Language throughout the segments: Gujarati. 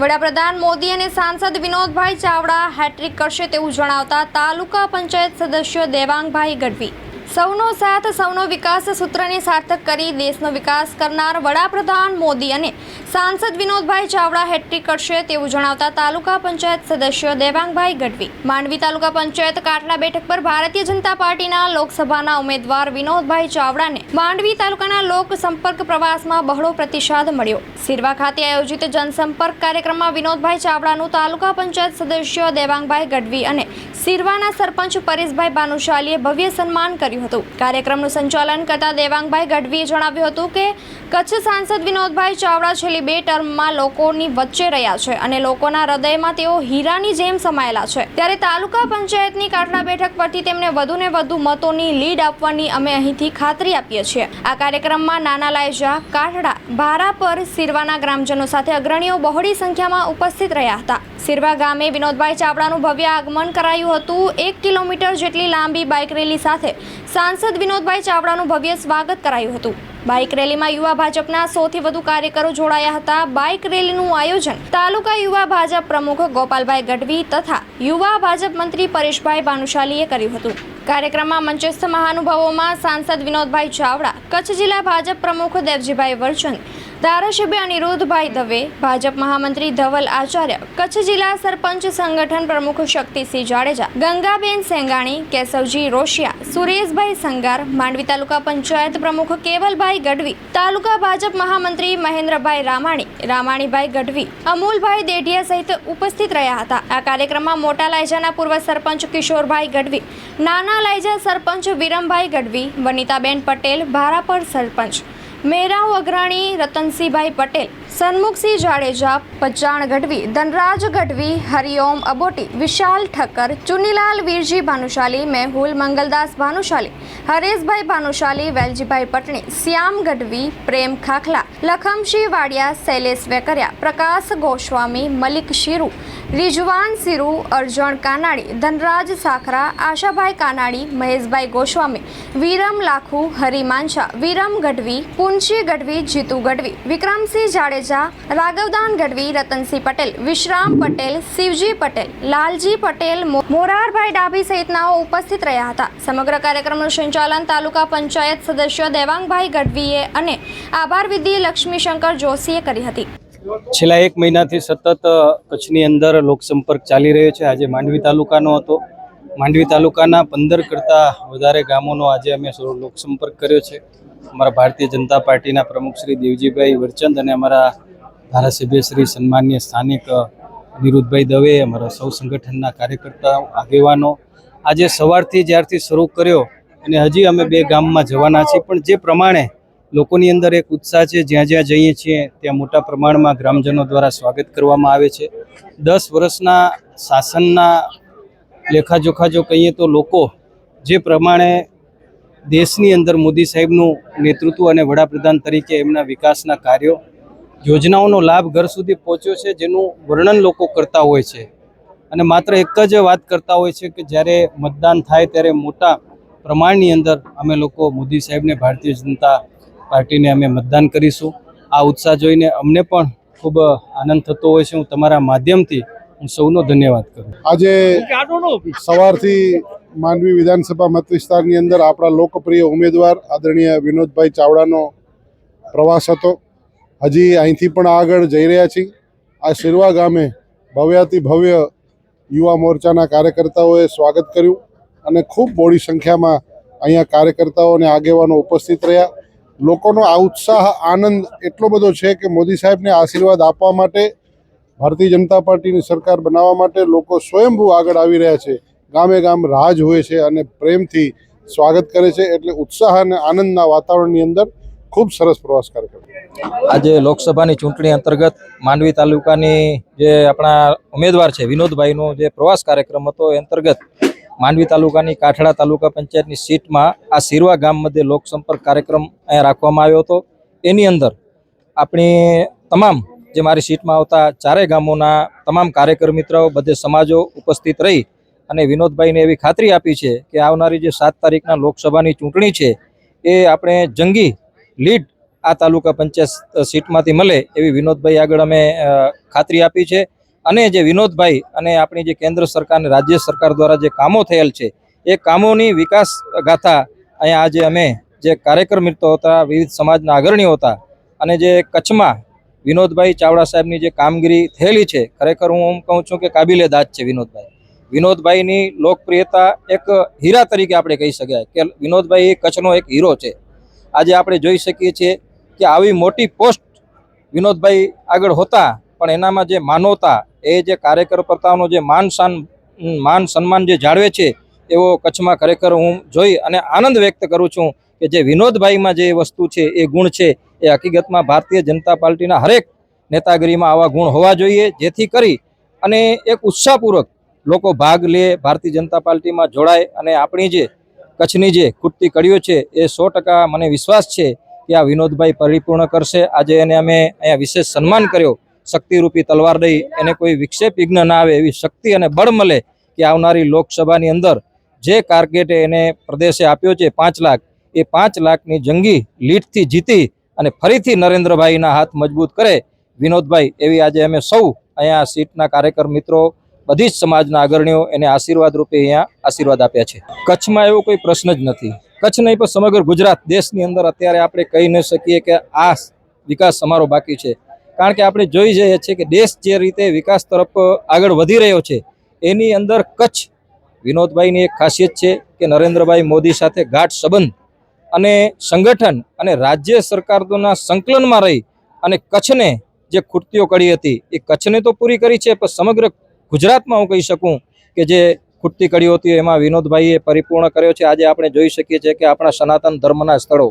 વડાપ્રધાન મોદી અને સાંસદ વિનોદભાઈ ચાવડા હેટ્રિક કરશે તેવું જણાવતા તાલુકા પંચાયત સદસ્ય દેવાંગભાઈ ગઢવી સૌનો સાથ સૌનો વિકાસ સૂત્રને સાર્થક કરી દેશનો વિકાસ કરનાર વડાપ્રધાન મોદી અને સાંસદ વિનોદભાઈ ચાવડા હેટ્રિક કરશે તેવું જણાવતા તાલુકા પંચાયત સદસ્ય દેવાંગભાઈ ગઢવી માંડવી તાલુકા પંચાયત કાટડા બેઠક પર ભારતીય જનતા પાર્ટીના લોકસભાના ઉમેદવાર વિનોદભાઈ ચાવડાને માંડવી તાલુકાના લોક સંપર્ક પ્રવાસમાં બહોળો પ્રતિસાદ મળ્યો। સિરવા ખાતે આયોજિત જનસંપર્ક કાર્યક્રમમાં વિનોદભાઈ ચાવડાનું તાલુકા પંચાયત સદસ્ય દેવાંગભાઈ ગઢવી અને સિરવાના સરપંચ પરેશભાઈ ભાનુશાલીએ ભવ્ય સન્માન કર્યું હતું। કાર્યક્રમનું સંચાલન કરતા દેવાંગભાઈ ગઢવીએ જણાવ્યું હતું કે કચ્છ સાંસદ વિનોદભાઈ ચાવડા છેલ્લી 2 ટર્મમાં લોકોની વચ્ચે રહ્યા છે અને લોકોના હૃદયમાં તેઓ હીરાની જેમ સમાયેલા છે, ત્યારે તાલુકા પંચાયતની કાટડા બેઠક પરથી તેમને વધુને વધુ મતોની લીડ આપવાની અમે અહીંથી ખાતરી આપીએ છીએ। આ કાર્યક્રમમાં નાના લાયજા, કાટડા, ભારાપર, સિરવાના ગ્રામજનો સાથે અગ્રણીઓ બહોળી સંખ્યામાં ઉપસ્થિત રહ્યા હતા। સિરવા ગામે વિનોદભાઈ ચાવડાનું ભવ્ય આગમન કરાયું હતું। 1 કિલોમીટર જેટલી લાંબી બાઇક રેલી સાથે સાંસદ વિનોદભાઈ ચાવડાનું ભવ્ય સ્વાગત કરાયું હતું। બાઇક રેલીમાં યુવા ભાજપના 100 થી વધુ કાર્યકરો જોડાયા હતા। બાઇક રેલીનું આયોજન તાલુકા યુવા ભાજપ પ્રમુખ ગોપાલભાઈ ગઢવી તથા યુવા ભાજપ મંત્રી પરેશભાઈ ભાનુશાલીએ કર્યું હતું। કાર્યક્રમમાં મંચસ્થ મહાનુભાવોમાં સાંસદ વિનોદભાઈ ચાવડા, કચ્છ જિલ્લા ભાજપ પ્રમુખ દેવજીભાઈ વરચંદ, ધારાસભ્ય અનિરુદ્ધભાઈ દવે, ભાજપ મહામંત્રી ધવલ આચાર્ય, કચ્છ જિલ્લા સરપંચ સંગઠન પ્રમુખ શક્તિસિંહ જાડેજા, ગંગાબેન સેંગાણી, કેશવજી રોશિયા, સુરેશભાઈ સંગાર, માંડવી તાલુકા પંચાયત પ્રમુખ કેવલભાઈ ગઢવી, તાલુકા ભાજપ મહામંત્રી મહેન્દ્રભાઈ રામાણીભાઈ ગઢવી, અમૂલભાઈ દેઢિયા સહિત ઉપસ્થિત રહ્યા હતા। આ કાર્યક્રમમાં મોટા લાયજાના પૂર્વ સરપંચ કિશોરભાઈ ગઢવી, નાના લાયજા સરપંચ વિરમભાઈ ગઢવી, વનિતાબેન પટેલ, ભારાપર સરપંચ મેરાવ અગ્રણી રતનસિંહભાઈ પટેલ, સન્મુખસિંહ જાડેજા, પચાણ ગઢવી, ધનરાજ ગઢવી, હરિઓમ અબોટી, વિશાલ ઠક્કર, ચુનીલાલ વીરજી ભાનુશાલી, મેહુલ મંગલદાસ ભાનુશાલી, હરેશભાઈ ભાનુશાલી, વેલજીભાઈ પટણી, શ્યામ ગઢવી, પ્રેમ ખાખલા, લખમસિંહ વાડિયા, શૈલેષ વેકરિયા, પ્રકાશ ગોસ્વામી, મલિક શીરુ, રિજવાન સિરુ, અર્જણ કાનાડી, ધનરાજ સાખરા, આશાભાઈ કાનાડી, મહેશભાઈ ગોસ્વામી, વિરમ લાખુ, હરિ માંછા, વિરમ ગઢવી, પુંચી ગઢવી, જીતુ ગઢવી, વિક્રમસિંહ જાડેજા, રાઘવદાન ગઢવી, રતનસિંહ પટેલ, વિશ્રામ પટેલ, શિવજી પટેલ, લાલજી પટેલ, મોરારભાઈ ડાભી સહિતનાઓ ઉપસ્થિત રહ્યા હતા। સમગ્ર કાર્યક્રમનું સંચાલન તાલુકા પંચાયત સદસ્ય દેવાંગભાઈ ગઢવીએ અને આભાર વિધિ લક્ષ્મીશંકર જોશીએ કરી હતી। છેલ્લા 1 મહિનાથી સતત કચ્છની અંદર લોકસંપર્ક ચાલી રહ્યો છે। આજે માંડવી તાલુકાનો હતો। માંડવી તાલુકાના 15 કરતાં વધારે ગામોનો આજે અમે લોકસંપર્ક કર્યો છે। અમારા ભારતીય જનતા પાર્ટીના પ્રમુખ શ્રી દેવજીભાઈ વરચંદ અને અમારા ધારાસભ્ય શ્રી સન્માનીય સ્થાનિક અનિરુદ્ધભાઈ દવે, અમારા સૌ સંગઠનના કાર્યકર્તાઓ, આગેવાનો આજે સવારથી જ્યારથી શરૂ કર્યો અને હજી અમે 2 ગામમાં જવાના છીએ, પણ જે પ્રમાણે લોકોની અંદર એક ઉત્સાહ છે, જ્યાં જ્યાં જઈએ છીએ ત્યાં મોટા પ્રમાણમાં ગ્રામજનો દ્વારા સ્વાગત કરવામાં આવે છે। 10 વર્ષના શાસનના લેખાજોખા જો કહીએ તો લોકો જે પ્રમાણે દેશની અંદર મોદી સાહેબનું નેતૃત્વ અને વડાપ્રધાન તરીકે એમના વિકાસના કાર્યો, યોજનાઓનો લાભ ઘર સુધી પહોંચ્યો છે, જેનું વર્ણન લોકો કરતા હોય છે અને માત્ર એક જ વાત કરતા હોય છે કે જ્યારે મતદાન થાય ત્યારે મોટા પ્રમાણની અંદર અમે લોકો મોદી સાહેબને, ભારતીય જનતા પાર્ટીને અમે મતદાન કરીશું। આ ઉત્સાહ જોઈને અમને પણ ખૂબ આનંદ થતો હોય છે। હું તમારા માધ્યમથી હું સૌનો ધન્યવાદ કરું। આજે સવારથી માંડવી વિધાનસભા મત વિસ્તારની અંદર આપણા લોકપ્રિય ઉમેદવાર આદરણીય વિનોદભાઈ ચાવડાનો પ્રવાસ હતો। હજી અહીંથી પણ આગળ જઈ રહ્યા છીએ। આ સિરવા ગામે ભવ્યાતિ ભવ્ય યુવા મોરચાના કાર્યકર્તાઓએ સ્વાગત કર્યું અને ખૂબ મોટી સંખ્યામાં અહીંયા કાર્યકર્તાઓ અને આગેવાનો ઉપસ્થિત રહ્યા। લોકોનો આ ઉત્સાહ, આનંદ એટલો બધો છે કે મોદી સાહેબને આશીર્વાદ આપવા માટે, ભારતીય જનતા પાર્ટીની સરકાર બનાવવા માટે લોકો સ્વયંભૂ આગળ આવી રહ્યા છે। ગામે ગામ રાહ હોય છે અને પ્રેમથી સ્વાગત કરે છે। એટલે ઉત્સાહ અને આનંદના વાતાવરણની અંદર ખૂબ સરસ પ્રવાસ કાર્યક્રમ। આજે લોકસભાની ચૂંટણી અંતર્ગત માંડવી તાલુકાની જે આપણા ઉમેદવાર છે વિનોદભાઈનો જે પ્રવાસ કાર્યક્રમ હતો એ અંતર્ગત માંડવી તાલુકાની કાઠડા તાલુકા પંચાયતની સીટમાં આ સિરવા ગામ મધ્યે લોકસંપર્ક કાર્યક્રમ અહીંયા રાખવામાં આવ્યો હતો। એની અંદર આપણી તમામ જે મારી સીટમાં આવતા 4 ગામોના તમામ કાર્યકર મિત્રો, બધે સમાજો ઉપસ્થિત રહી અને વિનોદભાઈને એવી ખાતરી આપી છે કે આવનારી જે 7 તારીખના લોકસભાની ચૂંટણી છે એ આપણે જંગી લીડ આ તાલુકા પંચાયત સીટમાંથી મળે એવી વિનોદભાઈ આગળ અમે ખાતરી આપી છે. અને જે વિનોદભાઈ અને આપણી જે કેન્દ્ર સરકાર અને રાજ્ય સરકાર દ્વારા જે કામો થયેલ છે એ કામોની વિકાસ ગાથા અહીંયા આજે અમે જે કાર્યક્રમ મિત્રો હતા, વિવિધ સમાજના અગ્રણીઓ હતા, અને જે કચ્છમાં વિનોદભાઈ ચાવડા સાહેબની જે કામગીરી થયેલી છે, ખરેખર હું કહું છું કે કાબિલે દાદ છે. વિનોદભાઈની લોકપ્રિયતા એક હીરા તરીકે આપણે કહી શકાય કે વિનોદભાઈ કચ્છનો એક હીરો છે. આજે આપણે જોઈ શકીએ છીએ કે આવી મોટી પોસ્ટ વિનોદભાઈ આગળ હોતા પણ એનામાં જે માનવતા, એ જે કાર્યકર્તાઓનો જે માન સન્માન જે જાળવે છે એવો કચ્છમાં ખરેખર હું જોઈ અને આનંદ વ્યક્ત કરું છું કે જે વિનોદભાઈમાં જે વસ્તુ છે એ ગુણ છે એ હકીકતમાં ભારતીય જનતા પાર્ટીના હરેક નેતાગીરીમાં આવા ગુણ હોવા જોઈએ, જેથી કરી અને એક ઉત્સાહપૂર્વક લોકો ભાગ લે, ભારતીય જનતા પાર્ટીમાં જોડાય અને આપણી જે કચ્છની જે ખૂટતી કડીઓ છે એ 100% મને વિશ્વાસ છે કે આ વિનોદભાઈ પરિપૂર્ણ કરશે. આજે એને અમે અહીંયા વિશેષ સન્માન કર્યો, શક્તિરૂપી તલવાર દઈ એને કોઈ વિક્ષેપ વિઘ્ન ના આવે એવી શક્તિ અને બળ મળે કે આવનારી લોકસભાની અંદર જે ટાર્ગેટ એને પ્રદેશે આપ્યો છે 5 લાખ, એ 5 લાખની જંગી લીડથી જીતી અને ફરીથી નરેન્દ્રભાઈના હાથ મજબૂત કરે વિનોદભાઈ, એવી આજે અમે સૌ અહીંયા સીટના કાર્યકર મિત્રો, બધી જ સમાજના અગ્રણીઓ એને આશીર્વાદ રૂપે અહીંયા આશીર્વાદ આપ્યા છે. કચ્છમાં એવો કોઈ પ્રશ્ન જ નથી. કચ્છ નહીં પણ સમગ્ર ગુજરાત દેશની અંદર અત્યારે આપણે કહી ન શકીએ કે આ વિકાસ અમારો બાકી છે, કારણ કે આપણે જોઈ જઈએ છીએ કે દેશ જે રીતે વિકાસ તરફ આગળ વધી રહ્યો છે એની અંદર કચ્છ વિનોદભાઈની એક ખાસિયત છે કે નરેન્દ્રભાઈ મોદી સાથે ગાઢ સંબંધ અને સંગઠન અને રાજ્ય સરકારોના સંકલનમાં રહી અને કચ્છને જે ખૂટતીઓ કડી હતી એ કચ્છને તો પૂરી કરી છે, પણ સમગ્ર ગુજરાતમાં હું કહી શકું કે જે ખૂટતી કડીઓ હતી એમાં વિનોદભાઈએ પરિપૂર્ણ કર્યો છે. આજે આપણે જોઈ શકીએ છીએ કે આપણા સનાતન ધર્મના સ્થળો,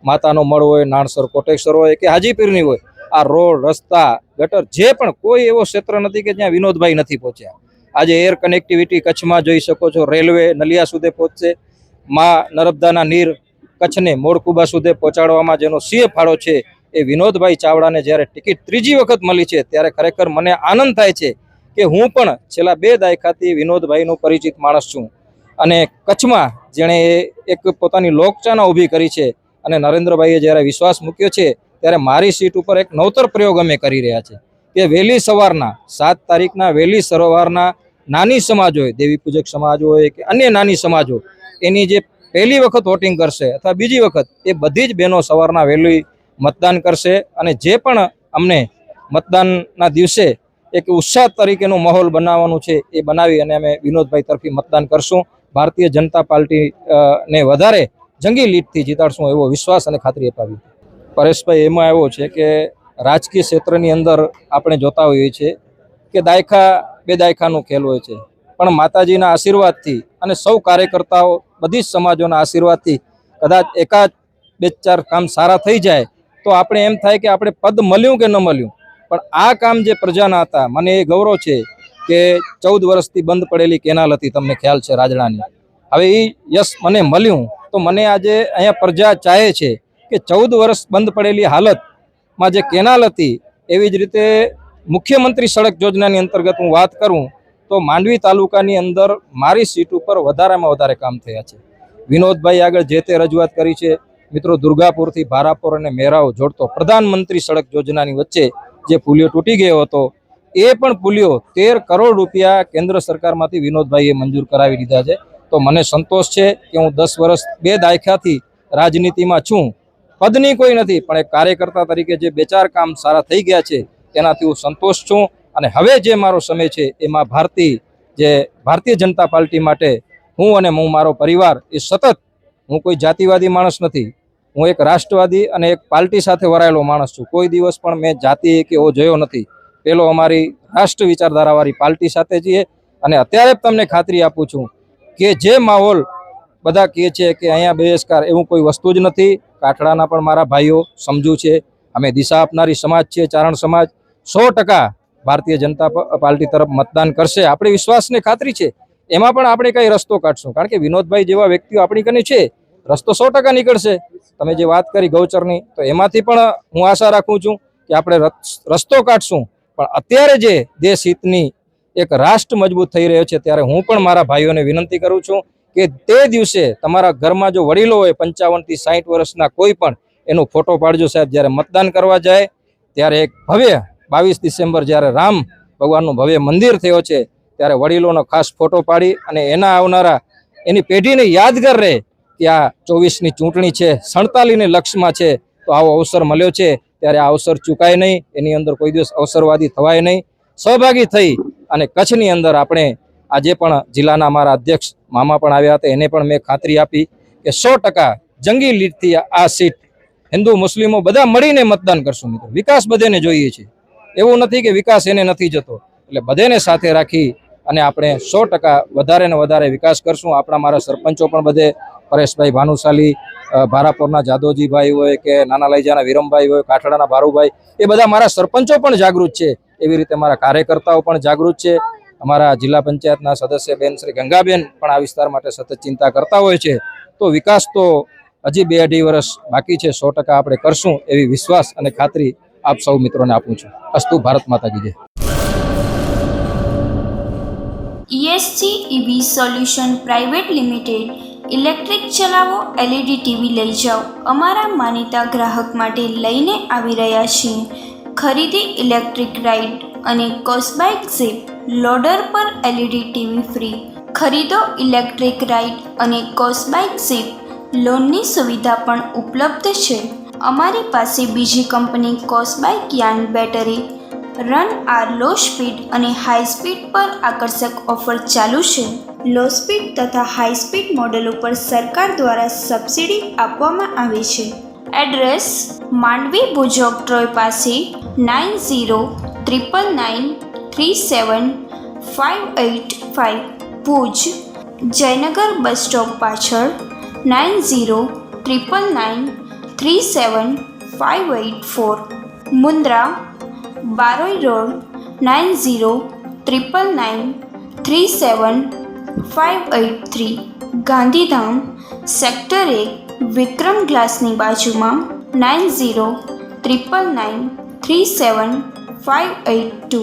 માતાનો મળ હોય, નાણસર કોટેશ્વર હોય કે હાજીપીરની હોય, આ રોડ, રસ્તા, ગટર, જે પણ કોઈ એવો ક્ષેત્ર નથી કે જ્યાં વિનોદભાઈ નથી પહોંચ્યા. આજે એર કનેક્ટિવિટી કચ્છમાં જોઈ શકો છો, રેલવે નલિયા સુધી પહોંચશે, માં નર્મદાના નીર કચ્છને મોડકુબા સુધી પહોંચાડવામાં જેનો સિંહ ફાળો છે એ વિનોદભાઈ ચાવડાને જ્યારે ટિકિટ ત્રીજી વખત મળી છે ત્યારે ખરેખર મને આનંદ થાય છે કે હું પણ છેલ્લા 2 દાયકાથી વિનોદભાઈનો પરિચિત માણસ છું અને કચ્છમાં જેણે એક પોતાની લોકચાહના ઊભી કરી છે અને નરેન્દ્રભાઈએ જ્યારે વિશ્વાસ મૂક્યો છે ત્યારે મારી સીટ ઉપર એક નવતર પ્રયોગ અમે કરી રહ્યા છે કે વહેલી સવારના 7 તારીખના વહેલી સવારના નાની સમાજ હોય, દેવી પૂજક સમાજ હોય કે અન્ય નાની સમાજો, એની જે પહેલી વખત વોટિંગ કરશે અથવા બીજી વખત, એ બધી જ બહેનો સવારના વહેલી મતદાન કરશે અને જે પણ અમને મતદાનના દિવસે એક ઉત્સાહ તરીકેનો માહોલ બનાવવાનું છે એ બનાવી અને અમે વિનોદભાઈ તરફી મતદાન કરશું. ભારતીય જનતા પાર્ટી ને વધારે જંગી લીડથી જીતાડશું એવો વિશ્વાસ અને ખાતરી અપાવી. પરેશભાઈ, એમાં એવો છે કે રાજકીય ક્ષેત્રની અંદર આપણે જોતા હોઈએ છીએ કે દાયકા 2 દાયકાનો ખેલ હોય છે, પણ માતાજીના આશીર્વાદથી અને સૌ કાર્યકર્તાઓ, બધી જ સમાજોના આશીર્વાદથી કદાચ 1-2-4 કામ સારા થઈ જાય તો આપણે એમ થાય કે આપણે પદ મળ્યું કે ન મળ્યું, પણ આ કામ જે પ્રજાના હતા, મને એ ગૌરવ છે કે 14 વર્ષથી બંધ પડેલી કેનાલ હતી, તમને ખ્યાલ છે રાજડાની, હવે એ યશ મને મળ્યું તો મને આજે અહીંયા પ્રજા ચાહે છે કે 14 વર્ષ બંધ પડેલી હાલતમાં જે કેનાલ હતી, એવી જ રીતે મુખ્યમંત્રી સડક યોજનાની અંતર્ગત હું વાત કરું તો માંડવી તાલુકાની અંદર મારી સીટ ઉપર વધારેમાં વધારે કામ થયા છે. વિનોદભાઈ આગળ જે તે રજૂઆત કરી છે મિત્રો, દુર્ગાપુરથી ભારાપુર અને મેરાવ જોડતો પ્રધાનમંત્રી સડક યોજનાની વચ્ચે જે પુલિયો તૂટી ગયો હતો, એ પણ પુલિયો 13 કરોડ રૂપિયા કેન્દ્ર સરકારમાંથી વિનોદભાઈએ મંજૂર કરાવી દીધા છે. તો મને સંતોષ છે કે હું 10 વર્ષ 2 દાયકાથી રાજનીતિમાં છું, પદની કોઈ નથી, પણ એક કાર્યકર્તા તરીકે જે 2-4 કામ સારા થઈ ગયા છે તેનાથી હું સંતોષ છું. અને હવે જે મારો સમય છે એમાં ભારતીય જનતા પાર્ટી માટે હું અને મારો પરિવાર એ સતત, હું કોઈ જાતિવાદી માણસ નથી, હું એક રાષ્ટ્રવાદી અને એક પાર્ટી સાથે વરાયેલો માણસ છું. કોઈ દિવસ પણ મેં જાતિ કે એવો જોયો નથી. પેલો અમારી રાષ્ટ્ર વિચારધારાવાળી પાર્ટી સાથે છીએ અને અત્યારે તમને ખાતરી આપું છું કે જે માહોલ બધા કહે છે કે અહીંયા બહિષ્કાર, એવું કોઈ વસ્તુ જ નથી. કાઠડાના પણ મારા ભાઈઓ સમજુ છે, અમે દિશા આપનારી સમાજ છીએ, ચારણ સમાજ 100% ભારતીય જનતા પાર્ટી તરફ મતદાન કરશે. આપણે વિશ્વાસને ખાતરી છે, એમાં પણ આપણે કઈ રસ્તો કાઢશું, કારણ કે વિનોદભાઈ જેવા વ્યક્તિઓ આપણી કને છે, રસ્તો 100% નીકળશે. તમે જે વાત કરી ગૌચરની, તો એમાંથી પણ હું આશા રાખું છું કે આપણે રસ્તો કાઢશું. પણ અત્યારે જે દેશ હિતની એક રાષ્ટ્ર મજબૂત થઈ રહ્યો છે ત્યારે હું પણ મારા ભાઈઓને વિનંતી કરું છું કે તે દિવસે તમારા ઘરમાં જો વડીલો હોય 55 થી 60 વર્ષના કોઈ પણ, એનો ફોટો પાડજો સાહેબ. જ્યારે મતદાન કરવા જાય ત્યારે એક ભવ્ય 22 ડિસેમ્બર જ્યારે રામ ભગવાનનું ભવ્ય મંદિર થયો છે ત્યારે વડીલોનો ખાસ ફોટો પાડી અને એના આવનારા એની પેઢીને યાદગાર રહે કે આ 24ની ચૂંટણી છે, 47ને લક્ષમાં છે, તો આવો અવસર મળ્યો છે ત્યારે આ અવસર ચૂકાય નહીં, એની અંદર કોઈ દિવસ અવસરવાદી થવાય નહીં. સહભાગી થઈ અને કચ્છની અંદર આપણે આજે પણ જિલ્લાના અમારા અધ્યક્ષ મામા પણ આવ્યા હતા, એને પણ મેં ખાતરી આપી કે 100% જંગી લીડથી આ સીટ હિન્દુ મુસ્લિમો બધા મળીને મતદાન કરશું. મિત્રો વિકાસ બધાને જોઈએ છે, એવું નથી કે વિકાસ એને નથી જતો. એટલે બધાને સાથે રાખી અને આપણે 100% વધારે ને વધારે વિકાસ કરશું. આપણા મારા સરપંચો પણ બધે પરેશભાઈ ભાનુશાલી, ભારાપુરના જાદવજીભાઈ હોય કે નાના લઈજાના વિરમભાઈ હોય, કાઠડાના ભારુભાઈ, એ બધા મારા સરપંચો પણ જાગૃત છે. એવી રીતે મારા કાર્યકર્તાઓ પણ જાગૃત છે. અમારા જિલ્લા પંચાયતના સદસ્ય બેન શ્રી ગંગાબેન પણ આ વિસ્તાર માટે સતત ચિંતા કરતા હોય છે. તો વિકાસ તો હજી 2-2.5 વર્ષ બાકી છે, 100% આપણે કરશું એવી વિશ્વાસ અને ખાતરી આપ સૌ મિત્રોને આપું છું. અસ્તુ. ભારત માતા કી જય. ESG EV solution private limited. Electric ચલાવો, LED ટીવી લઈ જાઓ. અમારા માનીતા ગ્રાહક માટે લઈને આવી રહ્યા છીએ ખરીદી ઇલેક્ટ્રિક રાઇડ અને કોસ્બાઇક ઝીપ. લોડર પર LED ટીવી ફ્રી. ખરીદો ઇલેક્ટ્રિક રાઇડ અને કોસ્બાઇક ઝીપ. લોનની સુવિધા પણ ઉપલબ્ધ છે. અમારી પાસે બીજી કંપની કોસ્બાઇક યાન બેટરી રન આર લો સ્પીડ અને હાઈ સ્પીડ પર આકર્ષક ઓફર ચાલુ છે. લો સ્પીડ તથા હાઈ સ્પીડ મોડલ ઉપર સરકાર દ્વારા સબસિડી આપવામાં આવે છે. એડ્રેસ માંડવી ભુજોક ટ્રોય પાસે 9099937585 ભુજ. જયનગર બસ સ્ટોપ પાછળ 9099937584 મુન્દ્રા બારોઈ રોડ 9099937583 ગાંધીધામ સેક્ટર 1 વિક્રમ ગ્લાસની બાજુમાં 9099937582